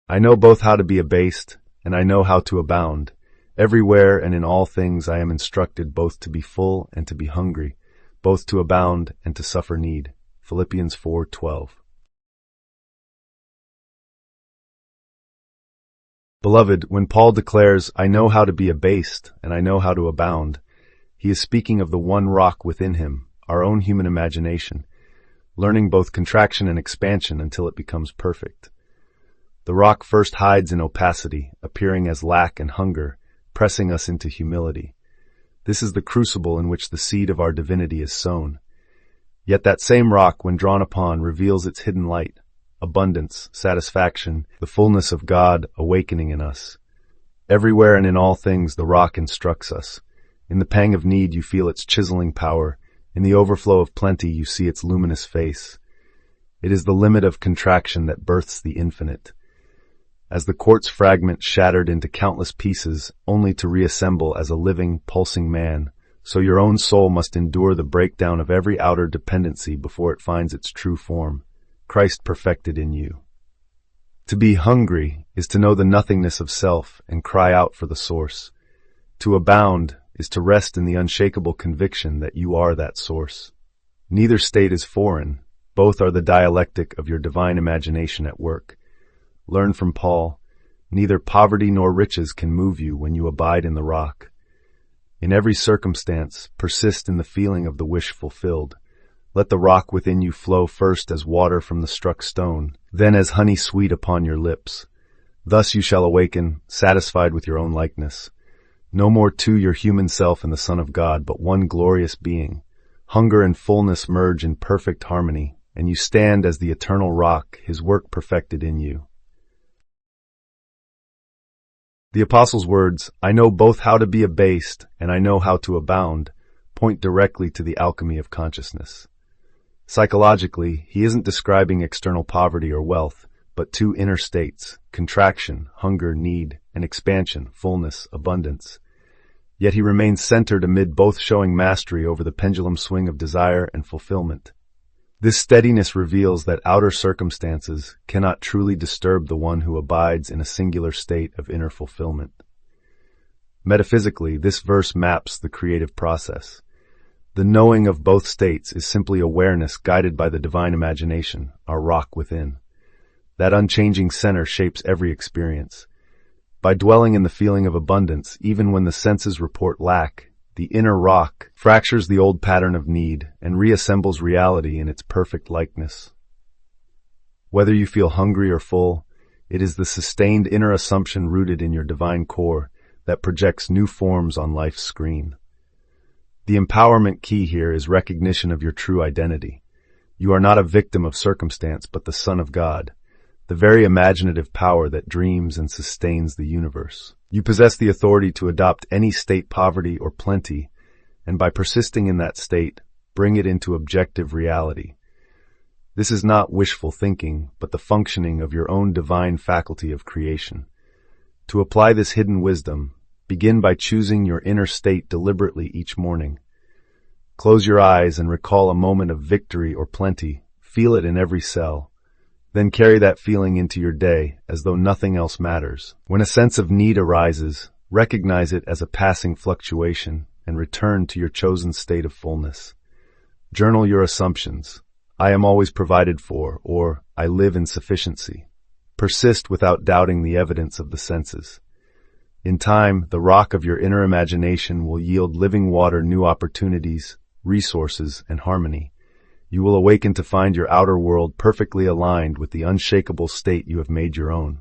I know both how to be abased, and I know how to abound. Everywhere and in all things I am instructed both to be full and to be hungry, both to abound and to suffer need. Philippians 4:12. Beloved, when Paul declares, I know how to be abased and I know how to abound, he is speaking of the one rock within him, our own human imagination, learning both contraction and expansion until it becomes perfect. The rock first hides in opacity, appearing as lack and hunger, pressing us into humility. This is the crucible in which the seed of our divinity is sown. Yet that same rock, when drawn upon, reveals its hidden light, abundance, satisfaction, the fullness of God awakening in us. Everywhere and in all things the rock instructs us. In the pang of need you feel its chiseling power. In the overflow of plenty you see its luminous face. It is the limit of contraction that births the infinite. As the quartz fragment shattered into countless pieces, only to reassemble as a living, pulsing man, so your own soul must endure the breakdown of every outer dependency before it finds its true form, Christ perfected in you. To be hungry is to know the nothingness of self and cry out for the source. To abound is to rest in the unshakable conviction that you are that source. Neither state is foreign. Both are the dialectic of your divine imagination at work. Learn from Paul, neither poverty nor riches can move you when you abide in the rock. In every circumstance, persist in the feeling of the wish fulfilled. Let the rock within you flow first as water from the struck stone, then as honey sweet upon your lips. Thus you shall awaken, satisfied with your own likeness. No more two your human self and the Son of God, but one glorious being. Hunger and fullness merge in perfect harmony, and you stand as the eternal rock, his work perfected in you. The Apostle's words, I know both how to be abased and I know how to abound, point directly to the alchemy of consciousness. Psychologically, he isn't describing external poverty or wealth, but two inner states, contraction, hunger, need, and expansion, fullness, abundance. Yet he remains centered amid both, showing mastery over the pendulum swing of desire and fulfillment. This steadiness reveals that outer circumstances cannot truly disturb the one who abides in a singular state of inner fulfillment. Metaphysically, this verse maps the creative process. The knowing of both states is simply awareness guided by the divine imagination, our rock within. That unchanging center shapes every experience. By dwelling in the feeling of abundance, even when the senses report lack, the inner rock fractures the old pattern of need and reassembles reality in its perfect likeness. Whether you feel hungry or full, it is the sustained inner assumption rooted in your divine core that projects new forms on life's screen. The empowerment key here is recognition of your true identity. You are not a victim of circumstance, but the Son of God, the very imaginative power that dreams and sustains the universe. You possess the authority to adopt any state, poverty or plenty, and by persisting in that state, bring it into objective reality. This is not wishful thinking, but the functioning of your own divine faculty of creation. To apply this hidden wisdom, begin by choosing your inner state deliberately each morning. Close your eyes and recall a moment of victory or plenty. Feel it in every cell. Then carry that feeling into your day as though nothing else matters. When a sense of need arises, recognize it as a passing fluctuation and return to your chosen state of fullness. Journal your assumptions. I am always provided for, or I live in sufficiency. Persist without doubting the evidence of the senses. In time, the rock of your inner imagination will yield living water, new opportunities, resources, and harmony. You will awaken to find your outer world perfectly aligned with the unshakable state you have made your own.